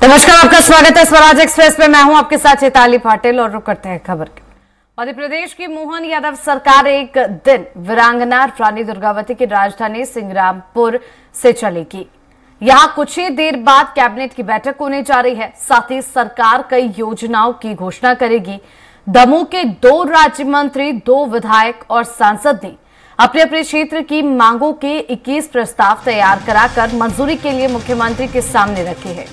नमस्कार, आपका स्वागत है स्वराज एक्सप्रेस पे। मैं हूं आपके साथ चैताली पाटिल और रुक करते हैं खबर के। मध्य प्रदेश की मोहन यादव सरकार एक दिन वीरांगना रानी दुर्गावती की राजधानी सिंग्रामपुर से चलेगी। यहां कुछ ही देर बाद कैबिनेट की बैठक होने जा रही है। साथ ही सरकार कई योजनाओं की घोषणा करेगी। दमोह के 2 राज्य मंत्री, 2 विधायक और सांसद ने अपने अपने क्षेत्र की मांगों के 21 प्रस्ताव तैयार कराकर मंजूरी के लिए मुख्यमंत्री के सामने रखे हैं।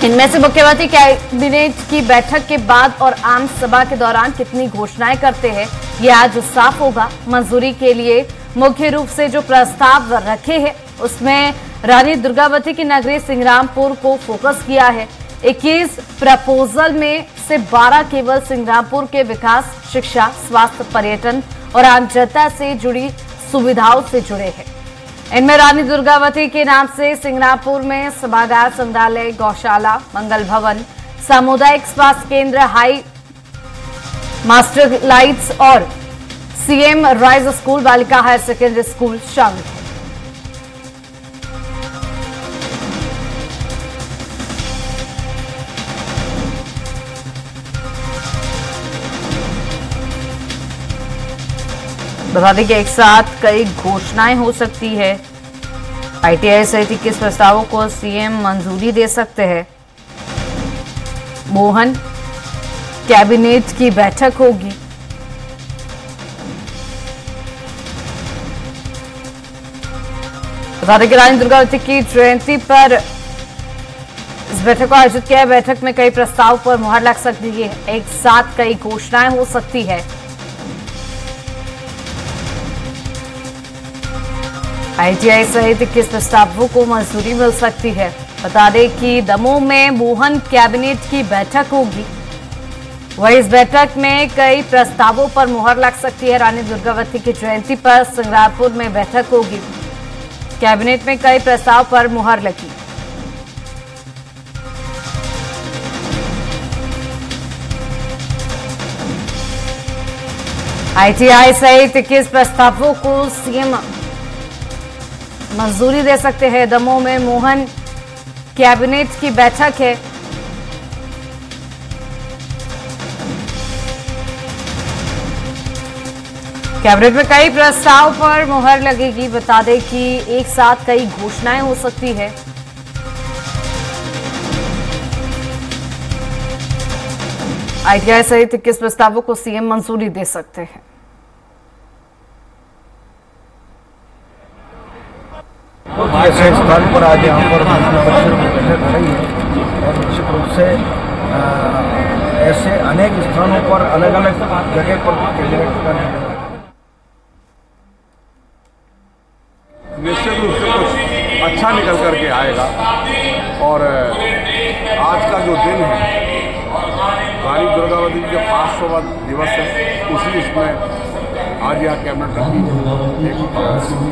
इनमें से मुख्यमंत्री कैबिनेट की बैठक के बाद और आम सभा के दौरान कितनी घोषणाएं करते हैं, ये आज साफ होगा। मंजूरी के लिए मुख्य रूप से जो प्रस्ताव रखे हैं उसमें रानी दुर्गावती की नगरी सिंग्रामपुर को फोकस किया है। 21 प्रपोजल में से 12 केवल सिंग्रामपुर के विकास, शिक्षा, स्वास्थ्य, पर्यटन और आम जनता से जुड़ी सुविधाओं से जुड़े हैं। इनमें रानी दुर्गावती के नाम से सिंग्रामपुर में सभागार, संग्रहालय, गौशाला, मंगल भवन, सामुदायिक स्वास्थ्य केंद्र, हाई मास्टर लाइट्स और सीएम राइज स्कूल, बालिका हायर सेकेंडरी स्कूल शामिल है। बता दें कि एक साथ कई घोषणाएं हो सकती है। आईटीआई सहित 21 प्रस्तावों को सीएम मंजूरी दे सकते हैं। मोहन कैबिनेट की बैठक होगी। बता दें कि रानी दुर्गावती की जयंती पर इस बैठक को आयोजित किया है। बैठक में कई प्रस्ताव पर मुहर लग सकती है। एक साथ कई घोषणाएं हो सकती है। आईटीआई सहित 21 प्रस्तावों को मंजूरी मिल सकती है। बता दें कि दमोह में मोहन कैबिनेट की बैठक होगी। वहीं इस बैठक में कई प्रस्तावों पर मुहर लग सकती है। रानी दुर्गावती की जयंती पर सिंग्रामपुर में बैठक होगी। कैबिनेट में कई प्रस्ताव पर मुहर लगी। आईटीआई सहित 21 प्रस्तावों को सीएम मंजूरी दे सकते हैं। दमोह में मोहन कैबिनेट की बैठक है। कैबिनेट में कई प्रस्ताव पर मुहर लगेगी। बता दें कि एक साथ कई घोषणाएं हो सकती है। आईटीआई सहित 21 प्रस्तावों को सीएम मंजूरी दे सकते हैं। ऐसे स्थान पर आज यहाँ पर मंत्रिपरिषद की बैठक हो रही है और निश्चित रूप से ऐसे अनेक स्थानों पर अलग अलग जगह पर कैबिनेट का निर्णय निश्चित रूप से कुछ अच्छा निकल करके आएगा। और आज का जो दिन है रानी दुर्गावती जी का 500वां दिवस है, उसी इसमें आज यहाँ कैबिनेट की एक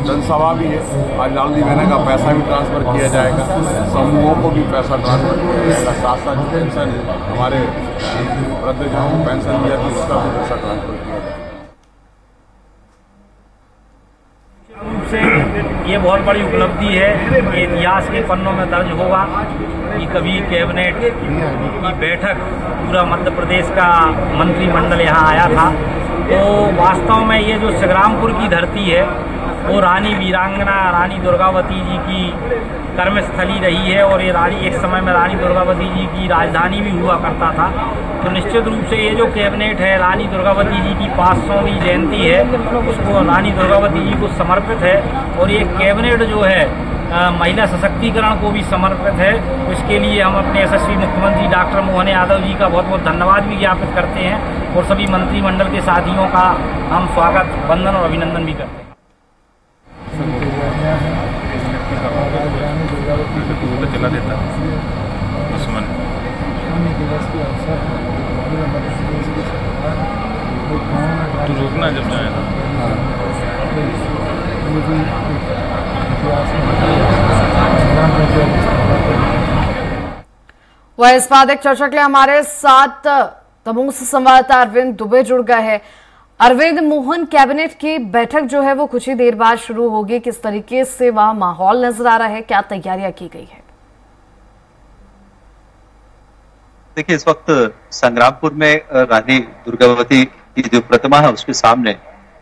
जनसभा भी है। आज लालजी बहना का पैसा भी ट्रांसफ़र किया जाएगा, समूहों को भी पैसा ट्रांसफ़र किया जाएगा, साथ साथ पेंशन हमारे वृद्धजनों को पेंशन दिया थी उसका भी पैसा ट्रांसफ़र किया जाएगा। से ये बहुत बड़ी उपलब्धि है। ये इतिहास के पन्नों में दर्ज होगा कि कभी कैबिनेट की बैठक पूरा मध्य प्रदेश का मंत्रिमंडल यहाँ आया था। तो वास्तव में ये जो संग्रामपुर की धरती है वो रानी वीरांगना रानी दुर्गावती जी की कर्मस्थली रही है और ये रानी एक समय में रानी दुर्गावती जी की राजधानी भी हुआ करता था। तो निश्चित रूप से ये जो कैबिनेट है रानी दुर्गावती जी की 500वीं जयंती है उसको रानी दुर्गावती जी को समर्पित है। और ये कैबिनेट जो है महिला सशक्तिकरण को भी समर्पित है। तो इसके लिए हम अपने यशस्वी मुख्यमंत्री डॉक्टर मोहन यादव जी का बहुत बहुत धन्यवाद भी ज्ञापित करते हैं और सभी मंत्रिमंडल के साथियों का हम स्वागत, वंदन और अभिनंदन भी करते हैं। चला देता दुश्मन तू रुकना जब जाएगा। वह इस बाद एक चर्चा के लिए हमारे साथ दमोह से संवाददाता अरविंद दुबे जुड़ गए हैं। अरविंद, मोहन कैबिनेट की बैठक जो है वो कुछ ही देर बाद शुरू होगी। किस तरीके से वहां माहौल नजर आ रहा है, क्या तैयारियां की गई है? देखिए, इस वक्त संग्रामपुर में रानी दुर्गावती की जो प्रतिमा है उसके सामने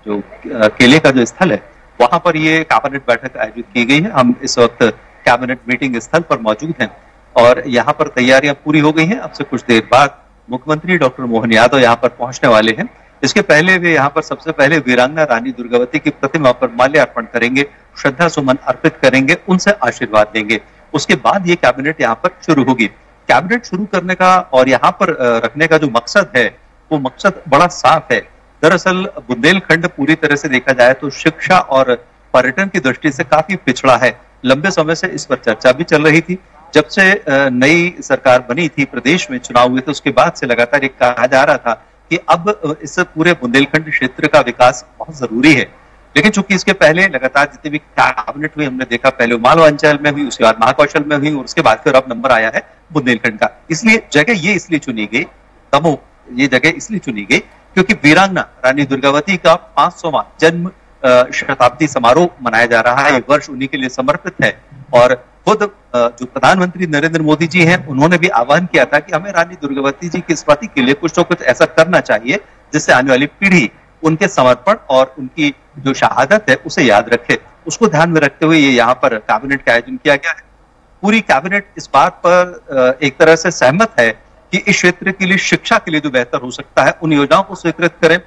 जो केले का जो स्थल है वहां पर ये कैबिनेट बैठक आयोजित की गई है। हम इस वक्त कैबिनेट मीटिंग स्थल पर मौजूद हैं और यहाँ पर तैयारियां पूरी हो गई हैं। अब से कुछ देर बाद मुख्यमंत्री डॉक्टर मोहन यादव यहाँ पर पहुंचने वाले हैं। इसके पहले वे यहाँ पर सबसे पहले वीरांगना रानी दुर्गावती की प्रतिमा पर माल्यार्पण करेंगे, श्रद्धा सुमन अर्पित करेंगे, उनसे आशीर्वाद लेंगे। उसके बाद ये कैबिनेट यहाँ पर शुरू होगी। कैबिनेट शुरू करने का और यहाँ पर रखने का जो मकसद है वो मकसद बड़ा साफ है। दरअसल बुंदेलखंड पूरी तरह से देखा जाए तो शिक्षा और पर्यटन की दृष्टि से काफी पिछड़ा है। लंबे समय से इस पर चर्चा भी चल रही थी। जब से नई सरकार बनी थी, प्रदेश में चुनाव हुए थे, उसके बाद से लगातार ये कहा जा रहा था कि अब इस पूरे बुंदेलखंड क्षेत्र का विकास बहुत जरूरी है। लेकिन चूंकि इसके पहले लगातार जितने भी कैबिनेट हुए हमने देखा, पहले मालवांचल में हुई, उसके बाद महाकौशल में हुई और उसके बाद फिर अब नंबर आया है बुंदेलखंड का। इसलिए जगह ये इसलिए चुनी गई, दमोह ये जगह इसलिए चुनी गई क्योंकि वीरांगना रानी दुर्गावती का 500वां जन्म शताब्दी समारोह मनाया जा रहा है। ये वर्ष उन्हीं के लिए समर्पित है और खुद जो प्रधानमंत्री नरेंद्र मोदी जी हैं उन्होंने भी आह्वान किया था कि हमें रानी दुर्गावती जी की स्मृति के लिए कुछ न कुछ ऐसा करना चाहिए जिससे आने वाली पीढ़ी उनके समर्पण और उनकी जो शहादत है उसे याद रखे। उसको ध्यान में रखते हुए ये यहाँ पर कैबिनेट का आयोजन किया गया है। पूरी कैबिनेट इस बात पर एक तरह से सहमत है कि इस क्षेत्र के लिए, शिक्षा के लिए जो बेहतर हो सकता है उन योजनाओं को स्वीकृत करें।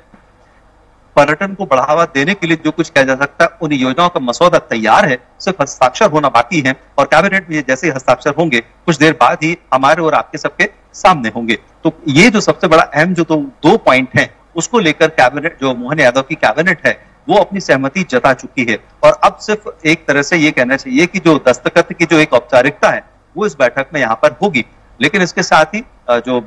पर्यटन को बढ़ावा देने के लिए जो कुछ किया जा सकता है उन योजनाओं का मसौदा तैयार है, सिर्फ हस्ताक्षर होना बाकी है और कैबिनेट में जैसे हस्ताक्षर होंगे कुछ देर बाद ही हमारे और आपके सबके सामने होंगे। तो ये जो सबसे बड़ा अहम जो दो पॉइंट हैं उसको लेकर कैबिनेट, जो मोहन यादव की कैबिनेट है, वो अपनी सहमति जता चुकी है और अब सिर्फ एक तरह से ये कहना चाहिए कि जो दस्तखत की जो एक औपचारिकता है वो इस बैठक में यहाँ पर होगी। लेकिन इसके साथ ही जो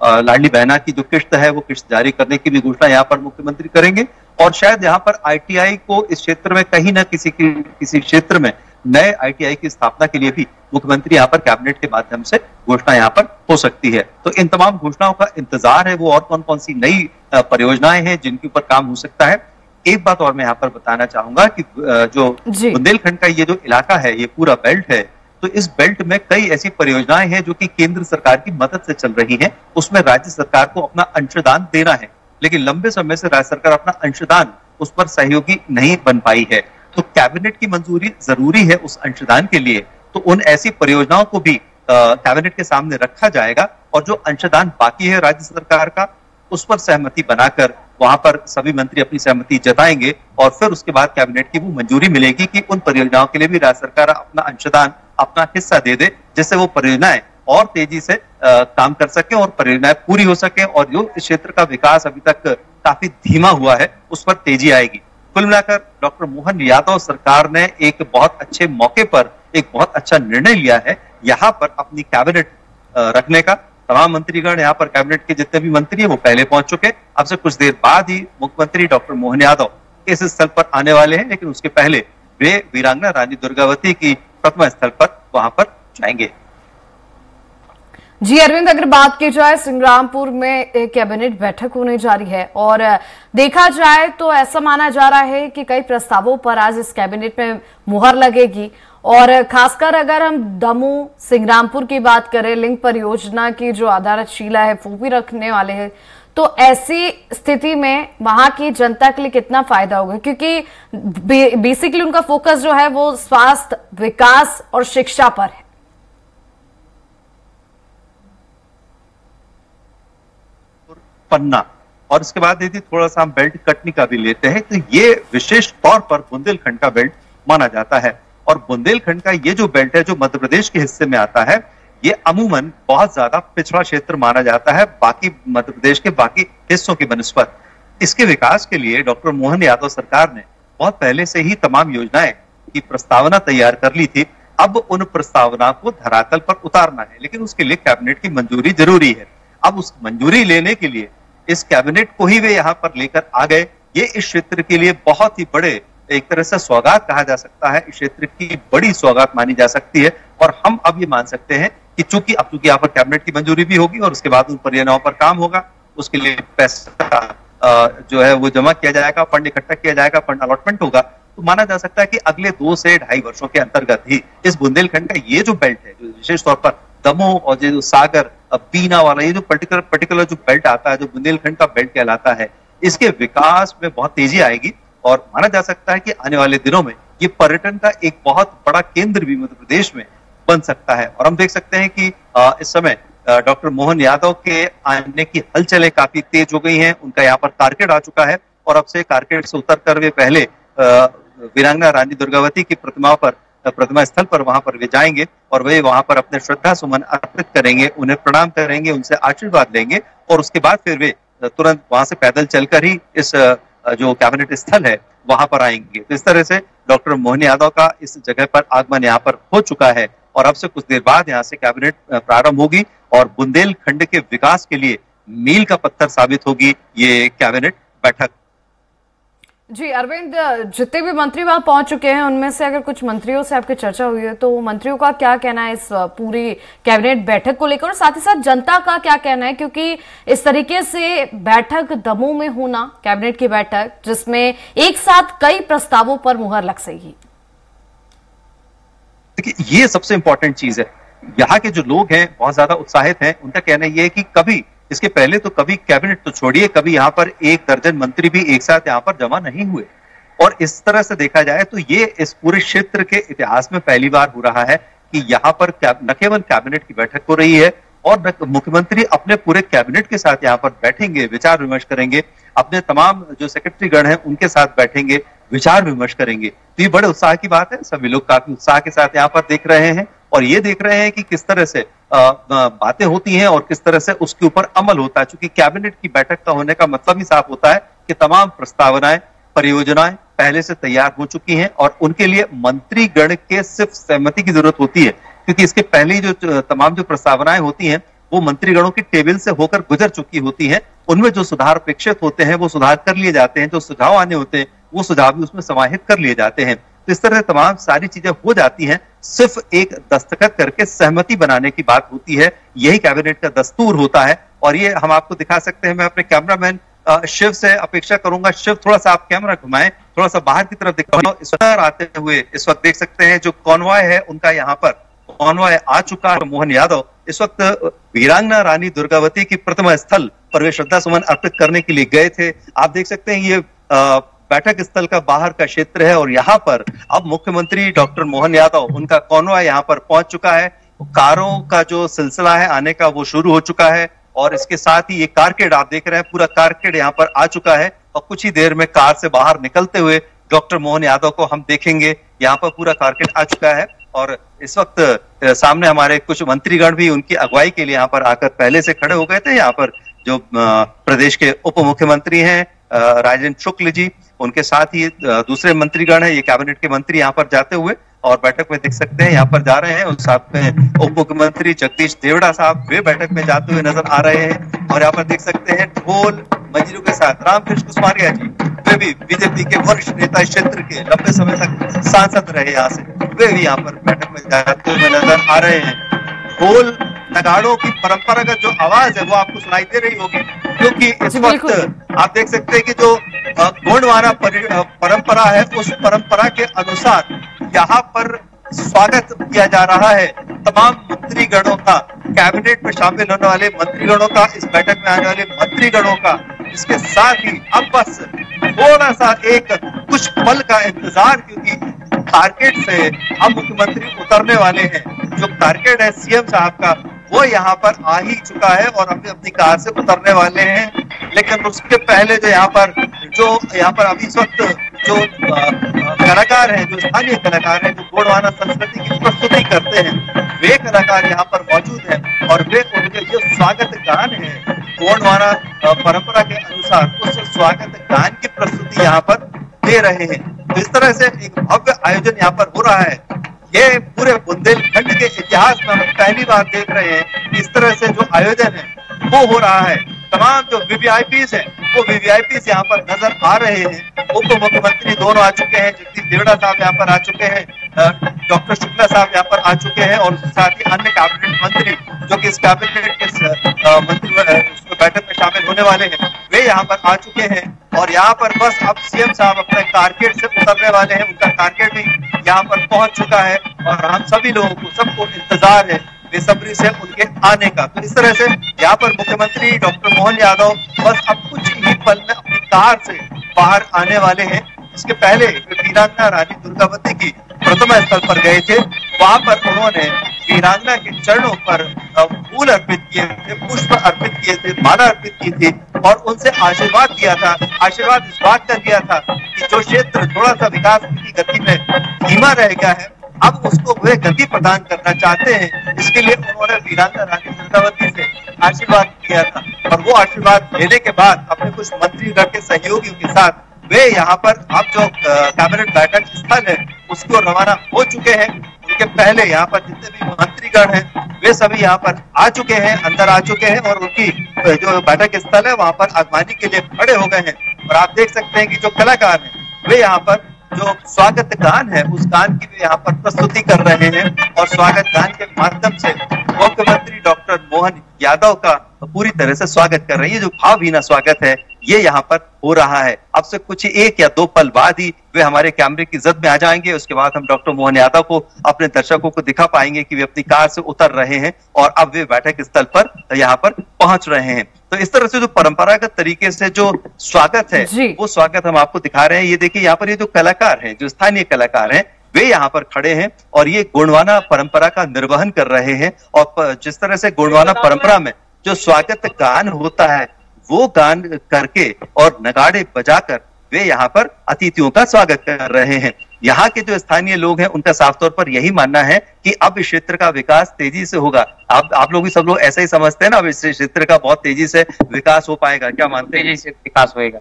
लाडली बहना की जो किश्त है वो किश्त जारी करने की भी घोषणा यहाँ पर मुख्यमंत्री करेंगे और शायद यहाँ पर आईटीआई को इस क्षेत्र में कहीं ना किसी क्षेत्र में नए आईटीआई की स्थापना के लिए भी मुख्यमंत्री यहाँ पर कैबिनेट के माध्यम से घोषणा यहाँ पर हो सकती है। तो इन तमाम घोषणाओं का इंतजार है, वो और कौन कौन सी नई परियोजनाएं हैं जिनके ऊपर काम हो सकता है। एक बात और मैं यहाँ पर बताना चाहूंगा कि जो बुंदेलखंड का ये जो इलाका है, ये पूरा बेल्ट है, तो इस बेल्ट में कई ऐसी परियोजनाएं हैं जो कि केंद्र सरकार की मदद से चल रही हैं। उसमें राज्य सरकार को अपना अंशदान देना है, लेकिन लंबे समय से राज्य सरकार अपना अंशदान उस पर सहयोगी नहीं बन पाई है। तो कैबिनेट की मंजूरी जरूरी है उस अंशदान के लिए। तो उन ऐसी परियोजनाओं को भी कैबिनेट के सामने रखा जाएगा और जो अंशदान बाकी है राज्य सरकार का, उस पर सहमति बनाकर वहां पर सभी मंत्री अपनी सहमति जताएंगे और फिर उसके बाद कैबिनेट की वो मंजूरी मिलेगी कि उन परियोजनाओं के लिए भी राज्य सरकार अपना अंशदान, अपना हिस्सा दे दे, जिससे वो परियोजनाएं और तेजी से काम कर सके और परियोजनाएं पूरी हो सके और जो इस क्षेत्र का विकास अभी तक काफी धीमा हुआ है उस पर तेजी आएगी। कुल मिलाकर डॉक्टर मोहन यादव सरकार ने एक बहुत अच्छे मौके पर एक बहुत अच्छा निर्णय लिया है यहाँ पर अपनी कैबिनेट रखने का। तमाम मंत्रीगण यहाँ पर कैबिनेट के जितने भी मंत्री हैं वो पहले पहुंच चुके। अब से कुछ देर बाद ही मुख्यमंत्री डॉक्टर मोहन यादव इस स्थल पर आने वाले हैं, लेकिन उसके पहले वे वीरांगना रानी दुर्गावती की प्रतिमा स्थल पर वहां पर जाएंगे। जी अरविंद, अगर बात की जाए संग्रामपुर में एक कैबिनेट बैठक होने जा रही है और देखा जाए तो ऐसा माना जा रहा है कि कई प्रस्तावों पर आज इस कैबिनेट में मुहर लगेगी और खासकर अगर हम दमोह संग्रामपुर की बात करें, लिंक परियोजना की जो आधारशिला है वो भी रखने वाले हैं। तो ऐसी स्थिति में वहां की जनता के लिए कितना फायदा होगा, क्योंकि बेसिकली उनका फोकस जो है वो स्वास्थ्य, विकास और शिक्षा पर है। पन्ना और इसके बाद यदि थोड़ा सा हम बेल्ट कटनी का भी लेते हैं तो ये विशेष तौर पर बुंदेलखंड का बेल्ट माना जाता है और बुंदेलखंड का ये जो बेल्ट है जो मध्य प्रदेश के हिस्से में आता है, ये अमूमन बहुत ज्यादा पिछड़ा क्षेत्र माना जाता है बाकी मध्य प्रदेश के बाकी हिस्सों की बनस्पत। इसके विकास के लिए डॉक्टर मोहन यादव सरकार ने बहुत पहले से ही तमाम योजनाएं की प्रस्तावना तैयार कर ली थी। अब उन प्रस्तावना को धरातल पर उतारना है, लेकिन उसके लिए कैबिनेट की मंजूरी जरूरी है। अब उस मंजूरी लेने के लिए इस कैबिनेट को ही वे यहाँ पर लेकर आ गए। ये इस क्षेत्र के लिए बहुत ही बड़े एक तरह से सौगात कहा जा सकता है, इस क्षेत्र की बड़ी सौगात मानी जा सकती है और हम अब ये मान सकते हैं कि चूंकि अब यहाँ पर कैबिनेट की मंजूरी भी होगी और उसके बाद उन परियोजनाओं पर काम होगा, उसके लिए पैसा जो है वो जमा किया जाएगा, फंड इकट्ठा किया जाएगा, फंड अलॉटमेंट होगा, तो माना जा सकता है कि अगले 2 से 2.5 वर्षों के अंतर्गत ही इस बुंदेलखंड का ये जो बेल्ट है, जो विशेष तौर पर दमोह और जो सागर बीना वाला, ये जो पर्टिकुलर जो बेल्ट आता है, जो बुंदेलखंड का बेल्ट कहलाता है, इसके विकास में बहुत तेजी आएगी और माना जा सकता है कि आने वाले दिनों में ये पर्यटन का एक बहुत बड़ा केंद्र भी मध्य प्रदेश में बन सकता है। और हम देख सकते हैं कि इस समय डॉक्टर मोहन यादव के आने की हलचलें काफी तेज हो गई हैं। उनका यहाँ पर कारकेड आ चुका है और अब से कारकेड से उतर कर वे पहले वीरांगना रानी दुर्गावती की प्रतिमा स्थल पर वहां पर वे जाएंगे और वे वहां पर अपने श्रद्धा सुमन अर्पित करेंगे, उन्हें प्रणाम करेंगे, उनसे आशीर्वाद लेंगे और उसके बाद फिर वे तुरंत वहां से पैदल चलकर ही इस जो कैबिनेट स्थल है वहां पर आएंगे। तो इस तरह से डॉक्टर मोहन यादव का इस जगह पर आगमन यहाँ पर हो चुका है और अब से कुछ देर बाद यहाँ से कैबिनेट प्रारंभ होगी और बुंदेलखंड के विकास के लिए मील का पत्थर साबित होगी ये कैबिनेट बैठक। जी अरविंद, जितने भी मंत्री वहां पहुंच चुके हैं उनमें से अगर कुछ मंत्रियों से आपकी चर्चा हुई है तो मंत्रियों का क्या कहना है इस पूरी कैबिनेट बैठक को लेकर और साथ ही साथ जनता का क्या कहना है, क्योंकि इस तरीके से बैठक दमोह में होना, कैबिनेट की बैठक जिसमें एक साथ कई प्रस्तावों पर मुहर लग सकेगी। देखिए, ये सबसे इंपॉर्टेंट चीज है। यहाँ के जो लोग हैं बहुत ज्यादा उत्साहित हैं। उनका कहना यह है कि कभी इसके पहले तो कभी कैबिनेट तो छोड़िए, कभी यहाँ पर 1 दर्जन मंत्री भी एक साथ यहाँ पर जमा नहीं हुए और इस तरह से देखा जाए तो ये इस पूरे क्षेत्र के इतिहास में पहली बार हो रहा है कि यहाँ पर न केवल कैबिनेट की बैठक हो रही है और मुख्यमंत्री अपने पूरे कैबिनेट के साथ यहाँ पर बैठेंगे, विचार विमर्श करेंगे, अपने तमाम जो सेक्रेटरी गण हैं उनके साथ बैठेंगे, विचार विमर्श करेंगे। तो ये बड़े उत्साह की बात है। सभी लोग काफी उत्साह के साथ यहाँ पर देख रहे हैं और ये देख रहे हैं कि किस तरह से बातें होती हैं और किस तरह से उसके ऊपर अमल होता है। क्योंकि कैबिनेट की बैठक का होने का मतलब ही साफ होता है कि तमाम प्रस्तावनाएं, परियोजनाएं पहले से तैयार हो चुकी हैं और उनके लिए मंत्रीगण के सिर्फ सहमति की जरूरत होती है। क्योंकि इसके पहले जो तमाम जो प्रस्तावनाएं होती हैं वो मंत्रीगणों की टेबल से होकर गुजर चुकी होती हैं। उनमें जो सुधार अपेक्षित होते हैं वो सुधार कर लिए जाते हैं, जो सुझाव आने होते हैं वो सुझाव भी उसमें समाहित कर लिए जाते हैं। तो इस तरह से तमाम सारी चीजें हो जाती हैं, सिर्फ एक दस्तखत करके सहमति बनाने की बात होती है। यही कैबिनेट का दस्तूर होता है और ये हम आपको दिखा सकते हैं। मैं अपने कैमरामैन शिव से अपेक्षा करूंगा, शिव थोड़ा सा आप कैमरा घुमाएं, थोड़ा सा बाहर की तरफ दिखाओ। इस वक्त आते हुए इस वक्त देख सकते हैं जो कॉन्वॉय है उनका यहाँ पर कॉन्वॉय आ चुका है। मोहन यादव इस वक्त वीरांगना रानी दुर्गावती की प्रतिमा स्थल पर वे श्रद्धा सुमन अर्पित करने के लिए गए थे। आप देख सकते हैं ये बैठक स्थल का बाहर का क्षेत्र है और यहाँ पर अब मुख्यमंत्री डॉक्टर मोहन यादव, उनका कॉन्वॉय यहाँ पर पहुंच चुका है। कारों का जो सिलसिला है आने का वो शुरू हो चुका है और इसके साथ ही ये कारकेड आप देख रहे हैं, पूरा कारकेड यहाँ पर आ चुका है और कुछ ही देर में कार से बाहर निकलते हुए डॉक्टर मोहन यादव को हम देखेंगे। यहाँ पर पूरा कारकेड आ चुका है और इस वक्त सामने हमारे कुछ मंत्रीगण भी उनकी अगुवाई के लिए यहाँ पर आकर पहले से खड़े हो गए थे। यहाँ पर जो प्रदेश के उप मुख्यमंत्री हैं राजेंद्र शुक्ल जी, उनके साथ ही दूसरे मंत्रीगण हैं, ये कैबिनेट के मंत्री यहाँ पर जाते हुए और बैठक में देख सकते हैं यहाँ पर जा रहे हैं। उस साथ में उप मुख्यमंत्री जगदीश देवड़ा साहब वे बैठक में जाते हुए नजर आ रहे हैं और यहाँ पर देख सकते हैं ढोल मंजीरों के साथ रामकृष्ण कुशवारिया जी, वे भी बीजेपी के वरिष्ठ नेता, इस क्षेत्र के लंबे समय तक सांसद रहे यहाँ से, वे भी यहाँ पर बैठक में जाते हुए नजर आ रहे हैं। ढोल नगाड़ों की परंपरागत जो आवाज है वो आपको सुनाई दे रही होगी, क्योंकि इस वक्त आप देख सकते हैं कि जो गोंडवाना परंपरा है उस परंपरा के अनुसार यहाँ पर स्वागत किया जा रहा है तमाम मंत्रीगणों का, कैबिनेट में शामिल होने वाले मंत्रीगणों का, इस बैठक में आने वाले मंत्रीगणों का। इसके साथ ही अब बस थोड़ा सा एक कुछ पल का इंतजार, क्योंकि कारकेड से अब मुख्यमंत्री उतरने वाले हैं। जो कारकेड है सीएम साहब का वो यहाँ पर आ ही चुका है और अपनी कार से उतरने वाले हैं। लेकिन उसके पहले जो यहाँ पर अभी इस वक्त जो कलाकार हैं, जो स्थानीय कलाकार हैं, जो गोंडवाना संस्कृति की प्रस्तुति करते हैं, वे कलाकार यहाँ पर मौजूद हैं और वे उनके जो स्वागत गान है गोंडवाना परंपरा के अनुसार उस स्वागत गान की प्रस्तुति यहाँ पर दे रहे हैं। तो इस तरह से एक भव्य आयोजन यहाँ पर हो रहा है। ये पूरे बुंदेलखंड के इतिहास में हम पहली बार देख रहे हैं इस तरह से जो आयोजन है वो हो रहा है। तमाम जो वीवीआईपीज हैं वो वीवीआईपीज यहाँ पर नजर आ रहे हैं। उप मुख्यमंत्री दोनों आ चुके हैं, जगदीश देवड़ा साहब यहाँ पर आ चुके हैं, डॉक्टर शुक्ला साहब यहाँ पर आ चुके हैं और साथ ही अन्य कैबिनेट मंत्री जो कि इस कैबिनेट के मंत्री बैठक में शामिल होने वाले हैं वे यहाँ पर आ चुके हैं। और यहाँ पर बस अब सीएम साहब अपने कारकेड से उतरने वाले हैं, उनका कारकेड भी यहाँ पर पहुंच चुका है और हम सभी लोगों को सबको इंतजार है बेसब्री से उनके आने का। तो इस तरह से यहाँ पर मुख्यमंत्री डॉक्टर मोहन यादव बस अब कुछ ही पल में अपनी कार से बाहर आने वाले हैं। इसके पहले वीरांगना रानी दुर्गावती की प्रतिमा स्थल पर गए थे, वहां पर उन्होंने वीरांगना के चरणों पर फूल अर्पित किए थे, पुष्प अर्पित किए थे, माला अर्पित की थी और उनसे आशीर्वाद दिया था। आशीर्वाद इस बात का दिया था कि जो क्षेत्र थोड़ा सा विकास की गति में धीमा रह गया है, अब उसको वे गति प्रदान करना चाहते हैं। इसके लिए उन्होंने वीरांगना रानी दुर्गावती से आशीर्वाद किया था और वो आशीर्वाद लेने के बाद अपने कुछ मंत्रीगण के सहयोगियों के साथ वे यहाँ पर अब जो कैबिनेट बैठक स्थल है उसको रवाना हो चुके हैं। उनके पहले यहाँ पर जितने भी मंत्रीगण हैं वे सभी यहाँ पर आ चुके हैं, अंदर आ चुके हैं और उनकी जो बैठक स्थल है वहां पर आगवानी के लिए खड़े हो गए हैं। और आप देख सकते हैं कि जो कलाकार हैं वे यहाँ पर जो स्वागत गान है उस गान की भी यहाँ पर प्रस्तुति कर रहे हैं और स्वागत गान के माध्यम से मुख्यमंत्री डॉक्टर मोहन यादव का पूरी तरह से स्वागत कर रहे हैं। ये जो भावभीना स्वागत है ये यहाँ पर हो रहा है। अब से कुछ 1 या 2 पल बाद ही वे हमारे कैमरे की जद में आ जाएंगे। उसके बाद हम डॉक्टर मोहन यादव को अपने दर्शकों को दिखा पाएंगे कि वे अपनी कार से उतर रहे हैं और अब वे बैठक स्थल पर यहाँ पर पहुंच रहे हैं। तो इस तरह से जो परंपरागत तरीके से जो स्वागत है वो स्वागत हम आपको दिखा रहे हैं। ये देखिए यहाँ पर ये जो कलाकार हैं, जो स्थानीय कलाकार हैं, वे यहाँ पर खड़े हैं और ये गोंडवाना परंपरा का निर्वहन कर रहे हैं। और जिस तरह से गोंडवाना परंपरा में जो स्वागत गान होता है वो गान करके और नगाड़े बजाकर वे यहाँ पर अतिथियों का स्वागत कर रहे हैं। यहाँ के जो स्थानीय लोग हैं उनका साफ तौर पर यही मानना है कि अब इस क्षेत्र का विकास तेजी से होगा। आप लोग भी सब लोग ऐसा ही समझते हैं ना, अब इस क्षेत्र का बहुत तेजी से विकास हो पाएगा, क्या मानते हैं? तेजी से विकास होएगा।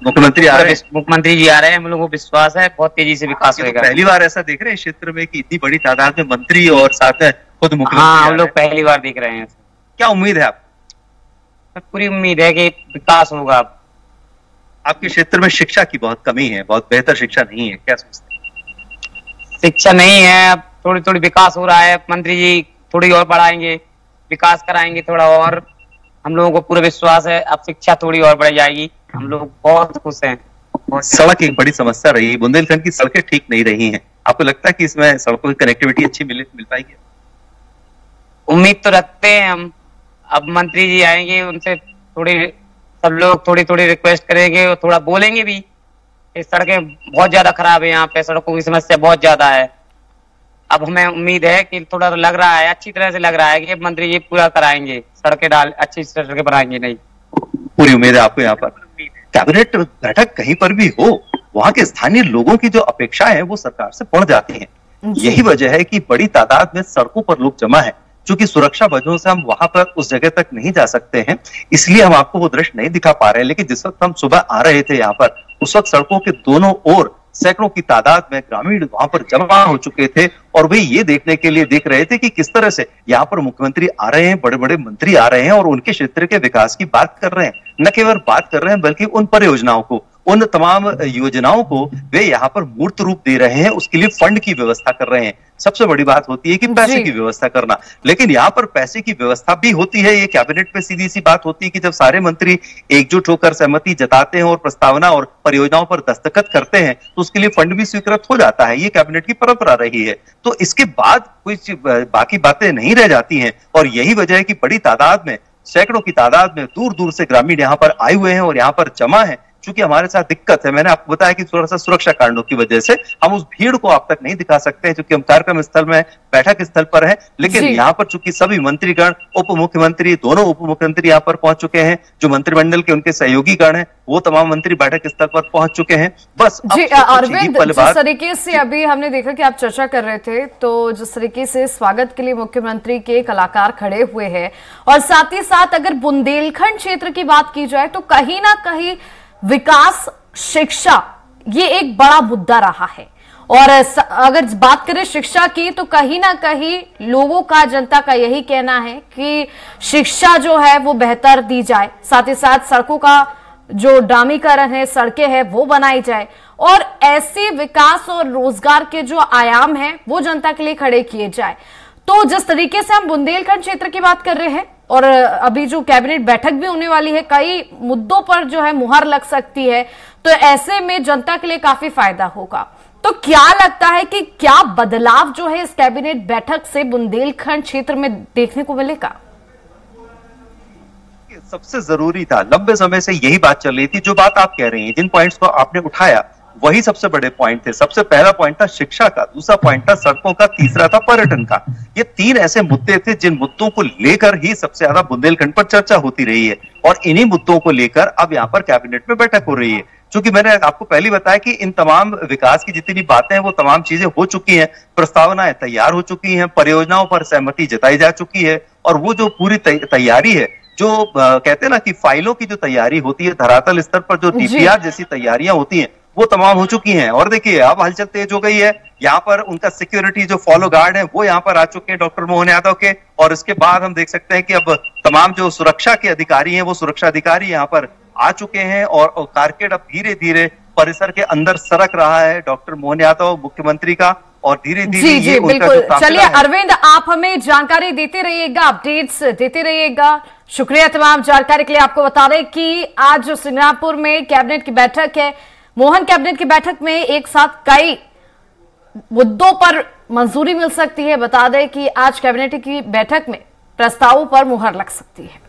मुख्यमंत्री आ रहे हैं, मुख्यमंत्री जी आ रहे हैं, हम लोगों को विश्वास है बहुत तेजी से विकास होएगा। पहली बार ऐसा देख रहे हैं इस क्षेत्र में कि इतनी बड़ी तादाद में मंत्री और साथ में खुद मुख्यमंत्री? हाँ, हम लोग पहली बार देख रहे हैं। क्या उम्मीद है आप? पूरी उम्मीद है कि विकास होगा। आपके क्षेत्र में शिक्षा की बहुत कमी है, बहुत बेहतर शिक्षा नहीं है, क्या सोचते हैं? शिक्षा नहीं है, अब थोड़ी थोड़ी विकास हो रहा है। मंत्री जी थोड़ी और बढ़ाएंगे, विकास कराएंगे थोड़ा और। हम लोगों को पूरा विश्वास है अब शिक्षा थोड़ी और बढ़ जाएगी। हम लोग बहुत खुश हैं। सड़क एक बड़ी समस्या रही है, बुंदेलखंड की सड़कें ठीक नहीं रही हैं। आपको लगता है कि इसमें सड़कों की कनेक्टिविटी अच्छी मिल पाएगी? उम्मीद तो रखते हैं हम। अब मंत्री जी आएंगे, उनसे थोड़ी सब लोग थोड़ी थोड़ी रिक्वेस्ट करेंगे और थोड़ा बोलेंगे भी। इस सड़कें बहुत ज्यादा खराब है, यहाँ पे सड़कों की समस्या बहुत ज्यादा है। अब हमें उम्मीद है कि थोड़ा लग रहा है, अच्छी तरह से लग रहा है कि मंत्री जी पूरा कराएंगे, सड़कें अच्छी सड़कें बनाएंगे। नहीं, पूरी उम्मीद है आपको यहाँ पर? कैबिनेट बैठक कहीं पर भी हो, वहाँ के स्थानीय लोगों की जो अपेक्षाएं हैं वो सरकार से बढ़ जाती हैं। यही वजह है कि बड़ी तादाद में सड़कों पर लोग जमा है। चूंकि सुरक्षा वजहों से हम वहां पर उस जगह तक नहीं जा सकते हैं, इसलिए हम आपको वो दृश्य नहीं दिखा पा रहे हैं। लेकिन जिस वक्त हम सुबह आ रहे थे यहाँ पर, उस वक्त सड़कों के दोनों ओर सैकड़ों की तादाद में ग्रामीण वहां पर जमा हो चुके थे और वे ये देखने के लिए देख रहे थे कि किस तरह से यहाँ पर मुख्यमंत्री आ रहे हैं, बड़े बड़े मंत्री आ रहे हैं और उनके क्षेत्र के विकास की बात कर रहे हैं। न केवल बात कर रहे हैं बल्कि उन परियोजनाओं को, उन तमाम योजनाओं को वे यहाँ पर मूर्त रूप दे रहे हैं, उसके लिए फंड की व्यवस्था कर रहे हैं। सबसे बड़ी बात होती है कि पैसे की व्यवस्था करना, लेकिन यहाँ पर पैसे की व्यवस्था भी होती है। ये कैबिनेट पे सीधी सी बात होती है कि जब सारे मंत्री एकजुट होकर सहमति जताते हैं और प्रस्तावना और परियोजनाओं पर दस्तखत करते हैं तो उसके लिए फंड भी स्वीकृत हो जाता है। ये कैबिनेट की परंपरा रही है। तो इसके बाद कुछ बाकी बातें नहीं रह जाती हैं और यही वजह है कि बड़ी तादाद में, सैकड़ों की तादाद में दूर दूर से ग्रामीण यहाँ पर आए हुए हैं और यहाँ पर जमा है। चूंकि हमारे साथ दिक्कत है, मैंने आपको बताया कि थोड़ा सा सुरक्षा कारणों की वजह से हम उस भीड़ को आप तक नहीं दिखा सकते हैं, क्योंकि हम कार्यक्रम स्थल में, बैठक स्थल पर है। लेकिन यहाँ पर चूंकि सभी मंत्रीगण, उप मुख्यमंत्री, दोनों उप मुख्यमंत्री यहाँ पर पहुंच चुके हैं, जो मंत्रिमंडल के उनके सहयोगी गण हैं वो तमाम मंत्री बैठक स्थल पर पहुंच चुके हैं। बस जी अरविंद, जिस तरीके से अभी हमने देखा कि आप चर्चा कर रहे थे, तो जिस तरीके से स्वागत के लिए मुख्यमंत्री के कलाकार खड़े हुए हैं और साथ ही साथ अगर बुंदेलखंड क्षेत्र की बात की जाए तो कहीं ना कहीं विकास, शिक्षा, ये एक बड़ा मुद्दा रहा है। और अगर बात करें शिक्षा की तो कहीं ना कहीं लोगों का, जनता का यही कहना है कि शिक्षा जो है वो बेहतर दी जाए, साथ ही साथ सड़कों का जो डामीकरण है, सड़कें हैं वो बनाई जाए और ऐसे विकास और रोजगार के जो आयाम हैं वो जनता के लिए खड़े किए जाए। तो जिस तरीके से हम बुंदेलखंड क्षेत्र की बात कर रहे हैं और अभी जो कैबिनेट बैठक भी होने वाली है, कई मुद्दों पर जो है मुहर लग सकती है, तो ऐसे में जनता के लिए काफी फायदा होगा। तो क्या लगता है कि क्या बदलाव जो है इस कैबिनेट बैठक से बुंदेलखंड क्षेत्र में देखने को मिलेगा? सबसे जरूरी था, लंबे समय से यही बात चल रही थी, जो बात आप कह रही हैं, जिन पॉइंट्स को आपने उठाया वही सबसे बड़े पॉइंट थे। सबसे पहला पॉइंट था शिक्षा का, दूसरा पॉइंट था सड़कों का, तीसरा था पर्यटन का। ये 3 ऐसे मुद्दे थे जिन मुद्दों को लेकर ही सबसे ज्यादा बुंदेलखंड पर चर्चा होती रही है, और इन्हीं मुद्दों को लेकर अब यहाँ पर कैबिनेट में बैठक हो रही है। क्योंकि मैंने आपको पहले बताया कि इन तमाम विकास की जितनी बातें हैं वो तमाम चीजें हो चुकी हैं, प्रस्तावनाएं तैयार हो चुकी हैं, परियोजनाओं पर सहमति जताई जा चुकी है, और वो जो पूरी तैयारी है, जो कहते हैं ना कि फाइलों की जो तैयारी होती है धरातल स्तर पर, जो डीपीआर जैसी तैयारियां होती हैं, वो तमाम हो चुकी हैं। और देखिए अब हलचल तेज हो गई है, यहाँ पर उनका सिक्योरिटी जो फॉलो गार्ड है वो यहाँ पर आ चुके हैं डॉक्टर मोहन यादव के, और इसके बाद हम देख सकते हैं कि अब तमाम जो सुरक्षा के अधिकारी हैं वो सुरक्षा अधिकारी यहाँ पर आ चुके हैं, और कारकेड अब धीरे धीरे परिसर के अंदर सरक रहा है डॉक्टर मोहन यादव मुख्यमंत्री का, और धीरे धीरे जी बिल्कुल। चलिए अरविंद, आप हमें जानकारी देते रहिएगा, अपडेट्स देते रहिएगा। शुक्रिया तमाम जानकारी के लिए। आपको बता दें कि आज जो सिंगरामपुर में कैबिनेट की बैठक है, मोहन कैबिनेट की बैठक में एक साथ कई मुद्दों पर मंजूरी मिल सकती है। बता दें कि आज कैबिनेट की बैठक में प्रस्तावों पर मुहर लग सकती है।